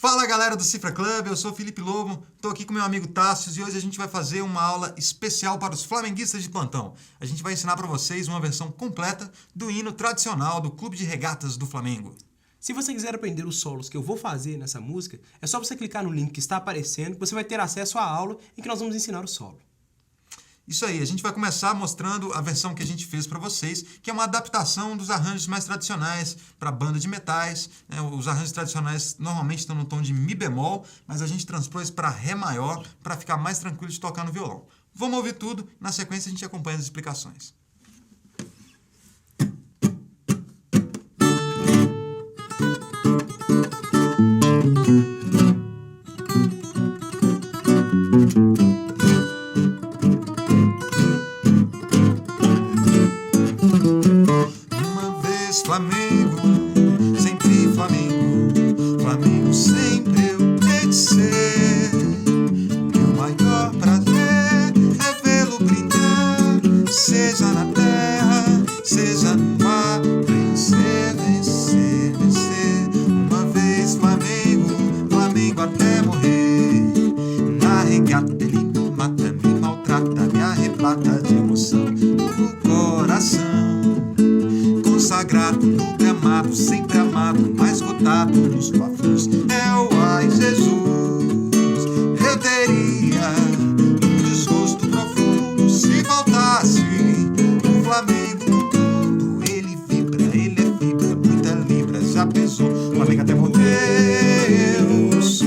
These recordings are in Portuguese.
Fala galera do Cifra Club, eu sou o Felipe Lobo, estou aqui com meu amigo Tássio e hoje a gente vai fazer uma aula especial para os flamenguistas de plantão. A gente vai ensinar para vocês uma versão completa do hino tradicional do Clube de Regatas do Flamengo. Se você quiser aprender os solos que eu vou fazer nessa música, é só você clicar no link que está aparecendo que você vai ter acesso à aula em que nós vamos ensinar o solo. Isso aí, a gente vai começar mostrando a versão que a gente fez para vocês, que é uma adaptação dos arranjos mais tradicionais para banda de metais. Os arranjos tradicionais normalmente estão no tom de Mi bemol, mas a gente transpôs para Ré maior para ficar mais tranquilo de tocar no violão. Vamos ouvir tudo, na sequência a gente acompanha as explicações. Flamengo, sempre Flamengo, Flamengo sempre eu hei de ser. Meu maior prazer é vê-lo brilhar, seja na terra, seja no mar. Vencer, vencer, vencer. Uma vez Flamengo, Flamengo até morrer. Na regata ele me mata, me maltrata, me arrebata de emoção no coração. Consagrado no gramado, sempre amado, mais cotado nos fla-flus. É o ai Jesus. Eu teria um desgosto profundo se faltasse o Flamengo no mundo. Ele é fibra, muita libra, já pesou. O Flamengo até morrer, eu sou.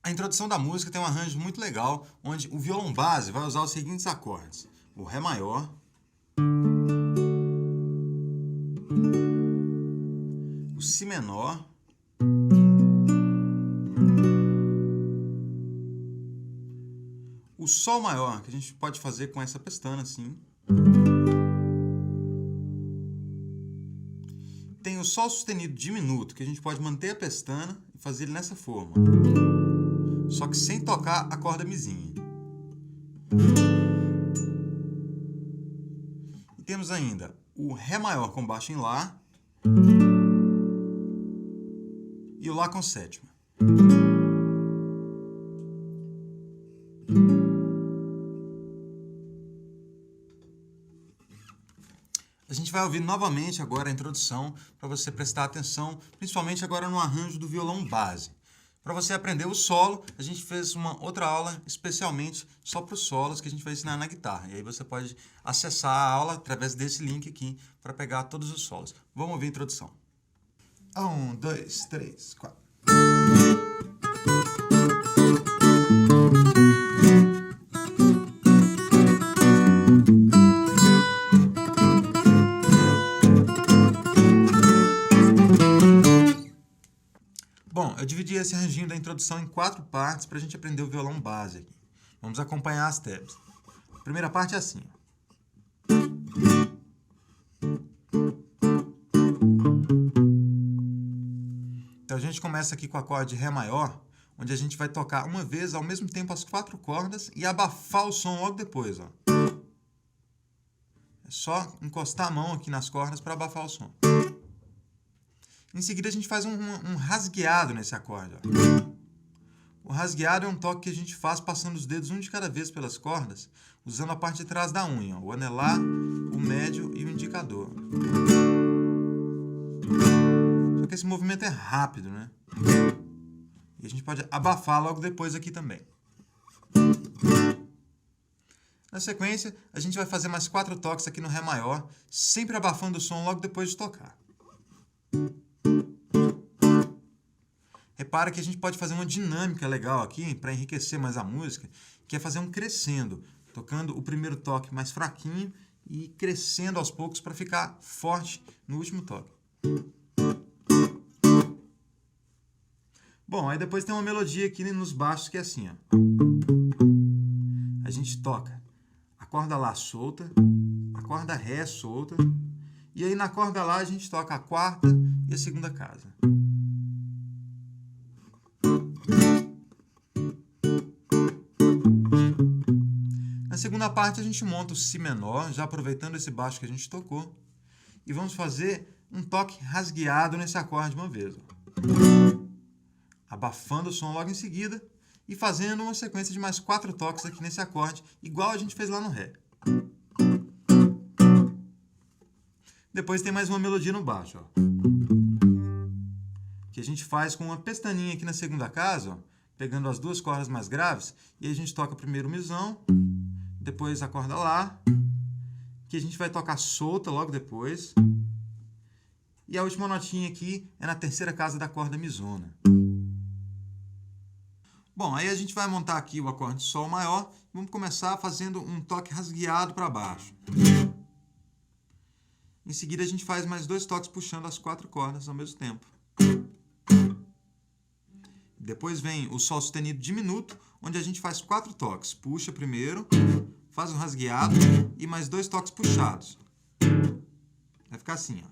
A introdução da música tem um arranjo muito legal, onde o violão base vai usar os seguintes acordes: o Ré maior, o Si menor, o Sol maior, que a gente pode fazer com essa pestana assim. Tem o Sol sustenido diminuto, que a gente pode manter a pestana e fazer ele nessa forma, só que sem tocar a corda mizinha. E temos ainda o Ré maior com baixo em Lá e o Lá com sétima. A gente vai ouvir novamente agora a introdução para você prestar atenção, principalmente agora no arranjo do violão base. Para você aprender o solo, a gente fez uma outra aula especialmente só para os solos que a gente vai ensinar na guitarra. E aí você pode acessar a aula através desse link aqui para pegar todos os solos. Vamos ouvir a introdução. 1, 2, 3, 4. Bom, eu dividi esse arranjinho da introdução em 4 partes para a gente aprender o violão base aqui. Vamos acompanhar as tabs. A primeira parte é assim. Então a gente começa aqui com o acorde Ré maior, onde a gente vai tocar uma vez ao mesmo tempo as 4 cordas e abafar o som logo depois. Ó. É só encostar a mão aqui nas cordas para abafar o som. Em seguida, a gente faz um rasgueado nesse acorde. Ó. O rasgueado é um toque que a gente faz passando os dedos um de cada vez pelas cordas, usando a parte de trás da unha, ó, o anelar, o médio e o indicador. Só que esse movimento é rápido, né? E a gente pode abafar logo depois aqui também. Na sequência, a gente vai fazer mais 4 toques aqui no Ré maior, sempre abafando o som logo depois de tocar. Repara que a gente pode fazer uma dinâmica legal aqui para enriquecer mais a música, que é fazer um crescendo, tocando o primeiro toque mais fraquinho e crescendo aos poucos para ficar forte no último toque. Bom, aí depois tem uma melodia aqui nos baixos que é assim, ó. A gente toca a corda Lá solta, a corda Ré solta, e aí na corda Lá a gente toca a quarta e a segunda casa. segunda parte a gente monta o Si menor, já aproveitando esse baixo que a gente tocou, e vamos fazer um toque rasgueado nesse acorde uma vez. Abafando o som logo em seguida e fazendo uma sequência de mais 4 toques aqui nesse acorde, igual a gente fez lá no Ré. Depois tem mais uma melodia no baixo, ó, que a gente faz com uma pestaninha aqui na segunda casa, ó, pegando as 2 cordas mais graves, e aí a gente toca primeiro o Mizão, depois a corda Lá, que a gente vai tocar solta logo depois, e a última notinha aqui é na terceira casa da corda Mizona. Bom, aí a gente vai montar aqui o acorde Sol maior, e vamos começar fazendo um toque rasgueado para baixo. Em seguida a gente faz mais 2 toques puxando as 4 cordas ao mesmo tempo. Depois vem o Sol sustenido diminuto, onde a gente faz 4 toques. Puxa primeiro, faz um rasgueado e mais 2 toques puxados. Vai ficar assim, ó.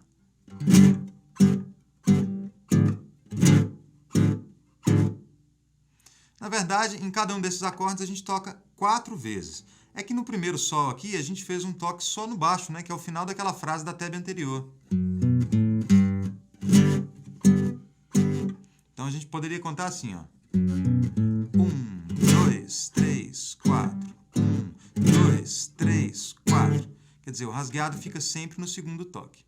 Na verdade, em cada um desses acordes a gente toca 4 vezes. É que no primeiro Sol aqui a gente fez um toque só no baixo, né, que é o final daquela frase da tab anterior. Então a gente poderia contar assim, ó. 1, 2, 3, 4. 1, 2, 3, 4. Quer dizer, o rasgueado fica sempre no segundo toque.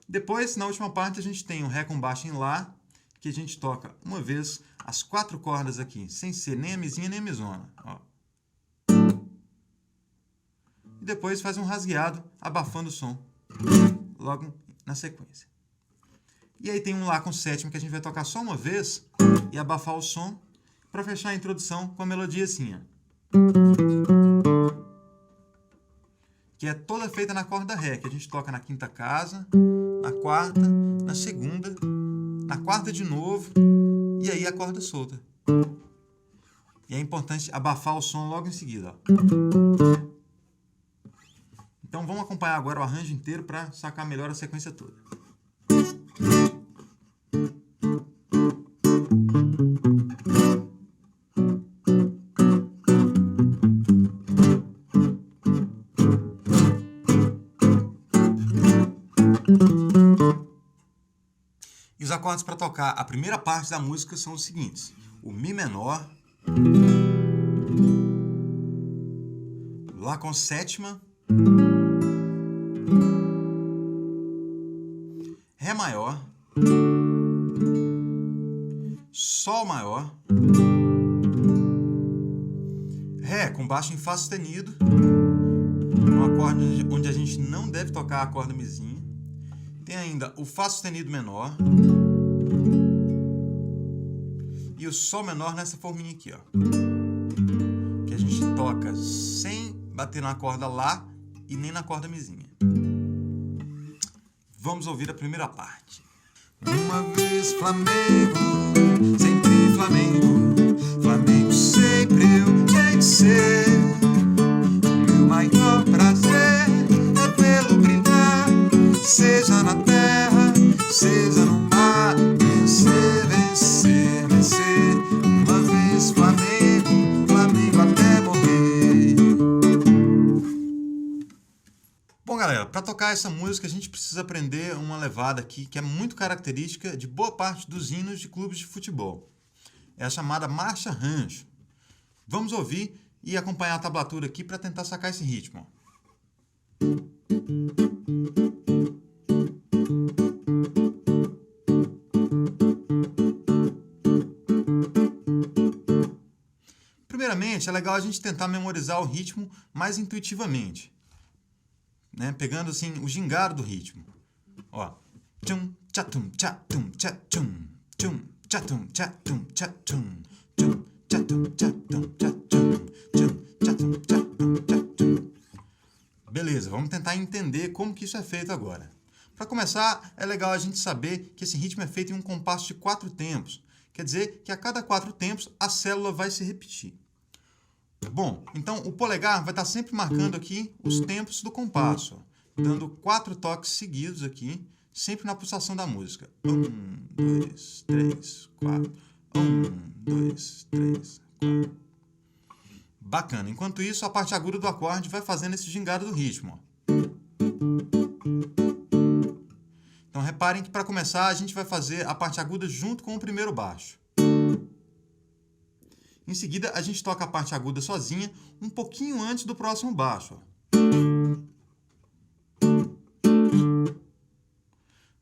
Depois, na última parte, a gente tem um Ré com baixo em Lá, que a gente toca uma vez as 4 cordas aqui, sem ser nem a mizinha nem a mizona. Ó. E depois faz um rasgueado, abafando o som, logo na sequência. E aí tem um Lá com sétima que a gente vai tocar só uma vez e abafar o som para fechar a introdução com a melodia assim, ó. Que é toda feita na corda Ré, que a gente toca na quinta casa, na quarta, na segunda, na quarta de novo e aí a corda solta. E é importante abafar o som logo em seguida, ó. Então vamos acompanhar agora o arranjo inteiro para sacar melhor a sequência toda. E os acordes para tocar a primeira parte da música são os seguintes: o Mi menor, Lá com sétima, Ré maior, Sol maior, Ré com baixo em Fá sustenido, um acorde onde a gente não deve tocar a corda mizinha. Tem ainda o Fá sustenido menor e o Sol menor nessa forminha aqui, ó, que a gente toca sem bater na corda Lá e nem na corda mizinha. Vamos ouvir a primeira parte. Uma vez Flamengo, sempre Flamengo, Flamengo sempre eu hei de ser. O meu maior prazer é vê-lo brilhar, seja na terra, seja no mar. Vencer, vencer, vencer. Uma vez Flamengo, Flamengo até morrer. Bom, galera, para tocar essa música a gente precisa aprender uma levada aqui que é muito característica de boa parte dos hinos de clubes de futebol. É a chamada marcha rancho. Vamos ouvir e acompanhar a tablatura aqui para tentar sacar esse ritmo. Primeiramente, é legal a gente tentar memorizar o ritmo mais intuitivamente, né? Pegando assim o gingado do ritmo. Ó. Tchum, tchatum, tchatum, tchatum, tchum, tchatum, tchatum, tchatum, tchum, tchatum, tchatum, tchatum, tchum, tchatum, tchatum, tchatum. Beleza, vamos tentar entender como que isso é feito agora. Para começar, é legal a gente saber que esse ritmo é feito em um compasso de 4 tempos. Quer dizer que a cada 4 tempos a célula vai se repetir. Bom, então o polegar vai estar sempre marcando aqui os tempos do compasso, ó, dando 4 toques seguidos aqui, sempre na pulsação da música. 1, 2, 3, 4. 1, 2, 3, 4. Bacana. Enquanto isso, a parte aguda do acorde vai fazendo esse gingado do ritmo. Então, reparem que para começar, a gente vai fazer a parte aguda junto com o primeiro baixo. Em seguida, a gente toca a parte aguda sozinha, um pouquinho antes do próximo baixo.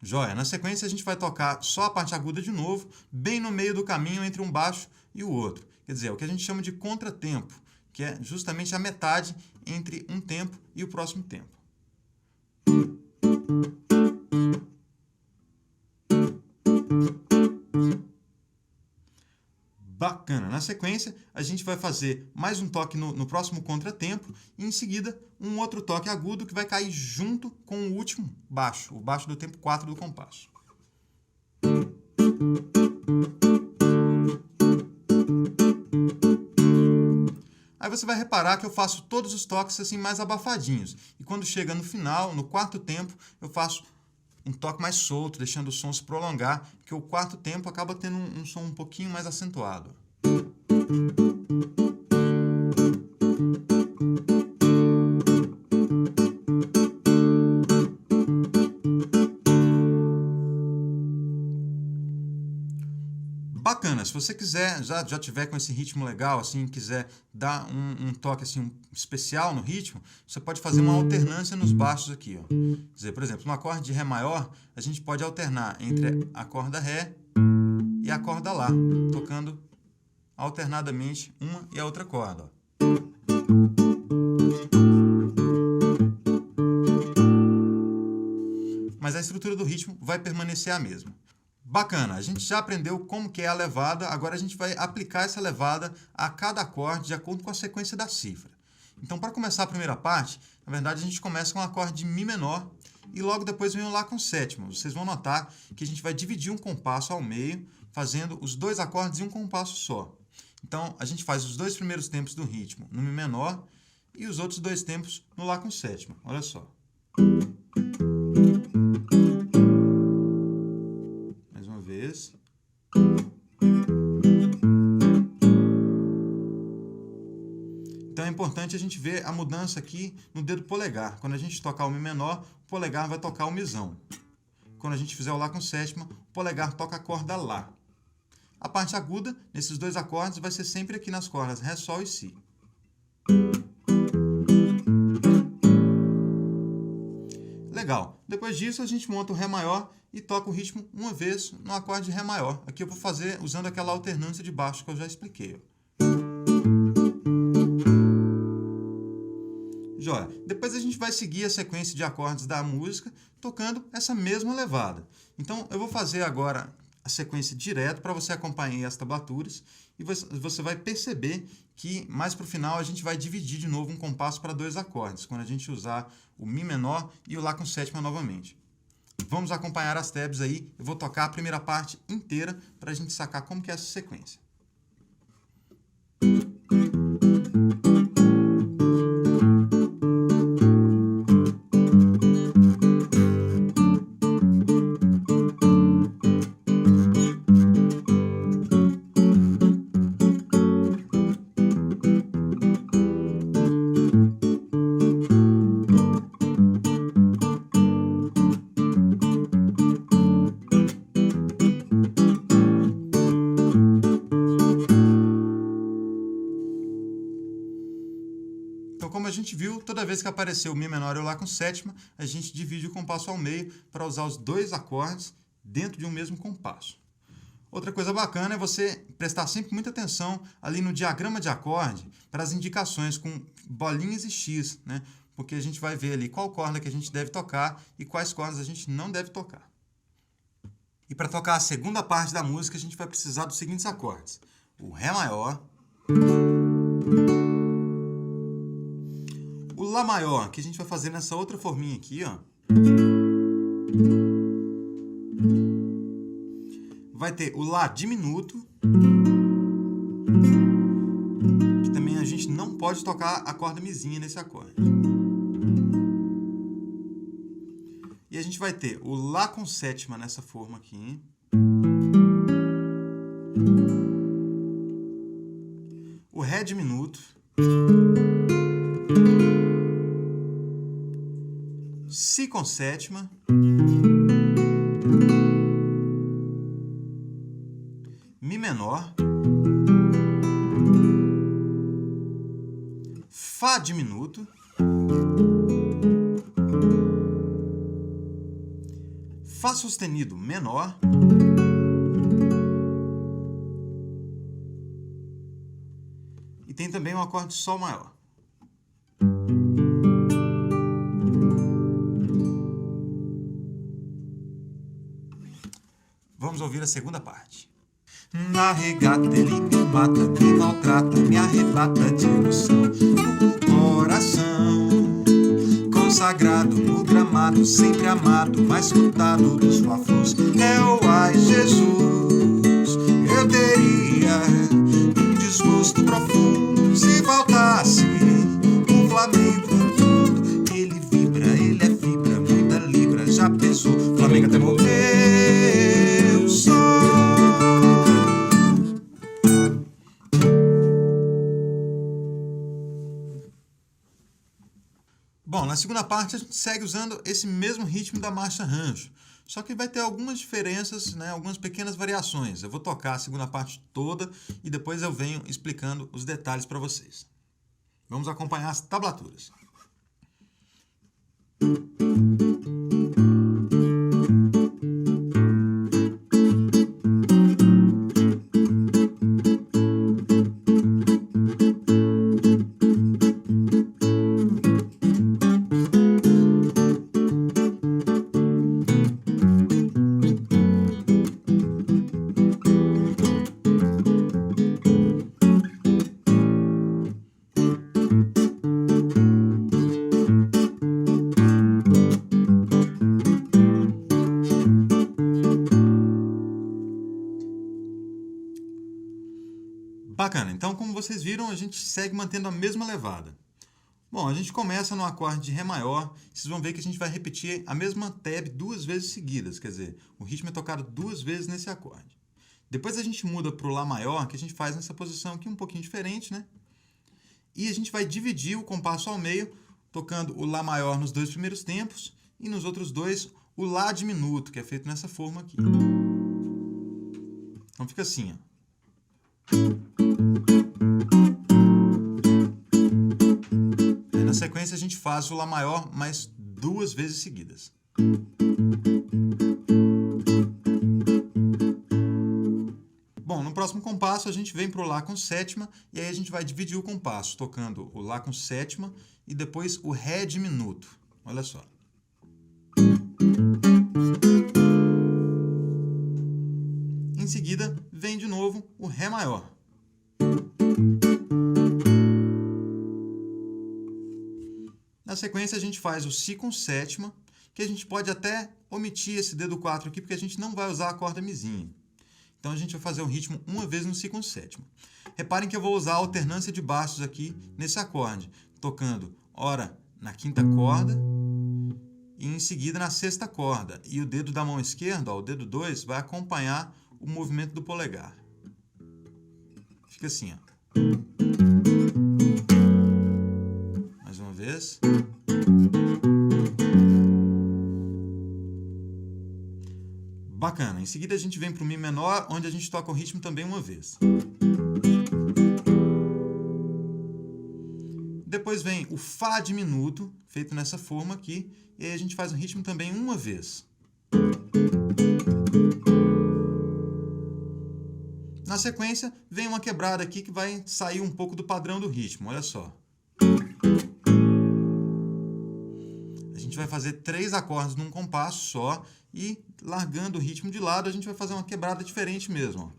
Joia. Na sequência, a gente vai tocar só a parte aguda de novo, bem no meio do caminho entre um baixo e o outro. Quer dizer, é o que a gente chama de contratempo, que é justamente a metade entre um tempo e o próximo tempo. Bacana. Na sequência, a gente vai fazer mais um toque no próximo contratempo e, em seguida, um outro toque agudo que vai cair junto com o último baixo, o baixo do tempo 4 do compasso. Aí você vai reparar que eu faço todos os toques assim mais abafadinhos. E quando chega no final, no quarto tempo, eu faço um toque mais solto, deixando o som se prolongar, porque o quarto tempo acaba tendo um som um pouquinho mais acentuado. Bacana, se você quiser, já tiver com esse ritmo legal, assim, quiser dar um toque assim, especial no ritmo, você pode fazer uma alternância nos baixos aqui. Ó. Quer dizer, por exemplo, no acorde de Ré maior, a gente pode alternar entre a corda Ré e a corda Lá, tocando alternadamente uma e a outra corda. Ó. Mas a estrutura do ritmo vai permanecer a mesma. Bacana, a gente já aprendeu como que é a levada, agora a gente vai aplicar essa levada a cada acorde de acordo com a sequência da cifra. Então, para começar a primeira parte, na verdade a gente começa com o acorde de Mi menor e logo depois vem o Lá com sétima. Vocês vão notar que a gente vai dividir um compasso ao meio, fazendo os dois acordes em um compasso só. Então, a gente faz os dois primeiros tempos do ritmo no Mi menor e os outros dois tempos no Lá com sétima. Olha só. Então é importante a gente ver a mudança aqui no dedo polegar. Quando a gente tocar o Mi menor, o polegar vai tocar o Mizão. Quando a gente fizer o Lá com sétima, o polegar toca a corda Lá. A parte aguda, nesses dois acordes, vai ser sempre aqui nas cordas Ré, Sol e Si. Legal. Depois disso, a gente monta o Ré maior e toca o ritmo uma vez no acorde de Ré maior. Aqui eu vou fazer usando aquela alternância de baixo que eu já expliquei. Joia. Depois a gente vai seguir a sequência de acordes da música tocando essa mesma levada. Então eu vou fazer agora a sequência direto para você acompanhar as tablaturas e você vai perceber que mais para o final a gente vai dividir de novo um compasso para dois acordes, quando a gente usar o Mi menor e o Lá com sétima novamente. Vamos acompanhar as tabs aí, eu vou tocar a primeira parte inteira para a gente sacar como que é essa sequência. Então, como a gente viu, toda vez que apareceu o Mi menor e o Lá com sétima, a gente divide o compasso ao meio para usar os dois acordes dentro de um mesmo compasso. Outra coisa bacana é você prestar sempre muita atenção ali no diagrama de acorde para as indicações com bolinhas e X, né? Porque a gente vai ver ali qual corda que a gente deve tocar e quais cordas a gente não deve tocar. E para tocar a segunda parte da música, a gente vai precisar dos seguintes acordes. O Ré maior, o Lá maior, que a gente vai fazer nessa outra forminha aqui, ó. Vai ter o Lá diminuto, que também a gente não pode tocar a corda mizinha nesse acorde. E a gente vai ter o Lá com sétima nessa forma aqui. O Ré diminuto. Si com sétima, Mi menor, Fá diminuto, Fá sustenido menor, e tem também um acorde de Sol maior. Vamos ouvir a segunda parte. Na regata ele me mata, me maltrata, me arrebata de emoção no coração. Consagrado no gramado, sempre amado, mais contado dos Fla-Flus. É o ai Jesus, eu teria um desgosto profundo se faltasse um Flamengo no mundo. Ele vibra, ele é fibra, muita libra, já pesou. Flamengo até morrer, eu sou. Bom, na segunda parte a gente segue usando esse mesmo ritmo da marcha rancho, só que vai ter algumas diferenças, né, algumas pequenas variações. Eu vou tocar a segunda parte toda e depois eu venho explicando os detalhes para vocês. Vamos acompanhar as tablaturas. Bacana, então como vocês viram, a gente segue mantendo a mesma levada. Bom, a gente começa no acorde de Ré maior, vocês vão ver que a gente vai repetir a mesma tab 2 vezes seguidas, quer dizer, o ritmo é tocado 2 vezes nesse acorde. Depois a gente muda para o Lá maior, que a gente faz nessa posição aqui um pouquinho diferente, né? E a gente vai dividir o compasso ao meio, tocando o Lá maior nos 2 primeiros tempos e nos outros 2 o Lá diminuto, que é feito nessa forma aqui. Então fica assim, ó. Aí na sequência a gente faz o Lá maior mais 2 vezes seguidas. Bom, no próximo compasso a gente vem para o Lá com sétima e aí a gente vai dividir o compasso, tocando o Lá com sétima e depois o Ré diminuto. Olha só. Em seguida, vem de novo o Ré maior. Na sequência, a gente faz o Si com sétima, que a gente pode até omitir esse dedo 4 aqui, porque a gente não vai usar a corda mizinha. Então, a gente vai fazer o ritmo uma vez no Si com sétima. Reparem que eu vou usar a alternância de baixos aqui nesse acorde, tocando, ora, na quinta corda e em seguida na sexta corda. E o dedo da mão esquerda, ó, o dedo 2, vai acompanhar o movimento do polegar. Fica assim, ó. Mais uma vez. Bacana. Em seguida a gente vem para o Mi menor, onde a gente toca o ritmo também uma vez. Depois vem o Fá diminuto, feito nessa forma aqui, e aí a gente faz o ritmo também uma vez. Na sequência, vem uma quebrada aqui que vai sair um pouco do padrão do ritmo, olha só. A gente vai fazer 3 acordes num compasso só e, largando o ritmo de lado, a gente vai fazer uma quebrada diferente mesmo. Ó.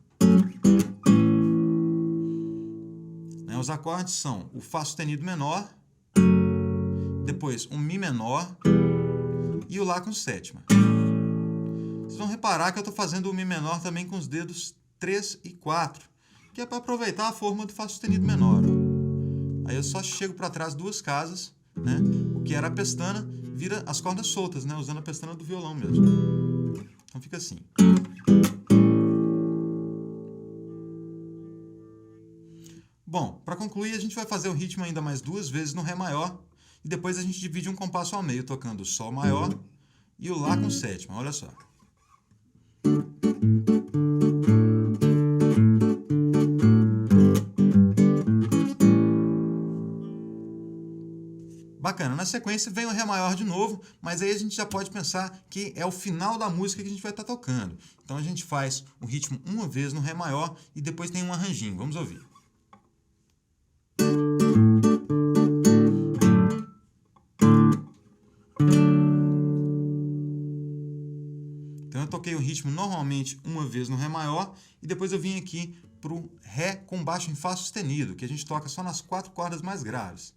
Os acordes são o Fá sustenido menor, depois o Mi menor e o Lá com sétima. Vocês vão reparar que eu estou fazendo o Mi menor também com os dedos 3 e 4, que é para aproveitar a forma do Fá sustenido menor. Ó. Aí eu só chego para trás 2 casas, né? O que era a pestana vira as cordas soltas, né? Usando a pestana do violão mesmo. Então fica assim. Bom, para concluir, a gente vai fazer o ritmo ainda mais 2 vezes no Ré maior e depois a gente divide um compasso ao meio, tocando o Sol maior e o Lá com sétima. Olha só. Bacana. Na sequência vem o Ré maior de novo, mas aí a gente já pode pensar que é o final da música que a gente vai estar tocando. Então a gente faz o ritmo uma vez no Ré maior e depois tem um arranjinho. Vamos ouvir. Então eu toquei o ritmo normalmente uma vez no Ré maior e depois eu vim aqui para o Ré com baixo em Fá sustenido, que a gente toca só nas 4 cordas mais graves.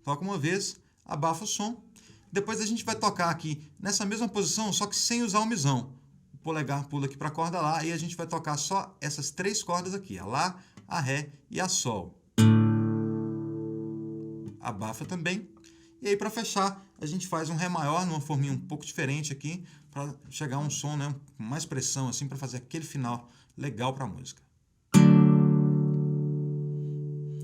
Toca uma vez, abafa o som. Depois a gente vai tocar aqui nessa mesma posição, só que sem usar o misão. O polegar pula aqui para a corda Lá e a gente vai tocar só essas 3 cordas aqui, a Lá, a Ré e a Sol. Abafa também. E aí, para fechar, a gente faz um Ré maior numa forminha um pouco diferente aqui, para chegar a um som, né, com mais pressão, assim, para fazer aquele final legal para a música.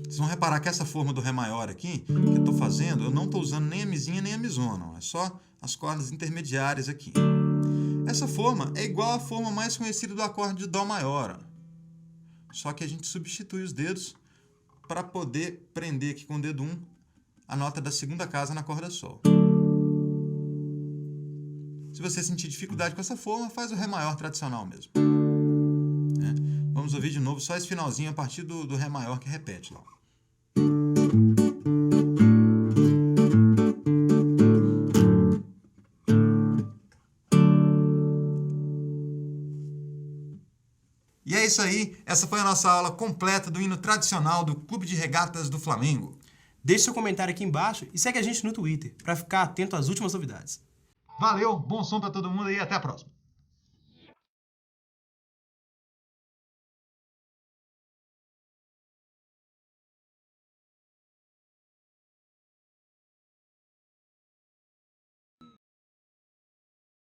Vocês vão reparar que essa forma do Ré maior aqui, que eu estou fazendo, eu não estou usando nem a mizinha nem a misona, é só as cordas intermediárias aqui. Essa forma é igual à forma mais conhecida do acorde de Dó maior, ó. Só que a gente substitui os dedos para poder prender aqui com o dedo 1 a nota da segunda casa na corda Sol. Se você sentir dificuldade com essa forma, faz o Ré maior tradicional mesmo. Vamos ouvir de novo só esse finalzinho a partir do Ré maior que repete lá. E é isso aí, essa foi a nossa aula completa do hino tradicional do Clube de Regatas do Flamengo. Deixe seu comentário aqui embaixo e segue a gente no Twitter para ficar atento às últimas novidades. Valeu, bom som para todo mundo e até a próxima.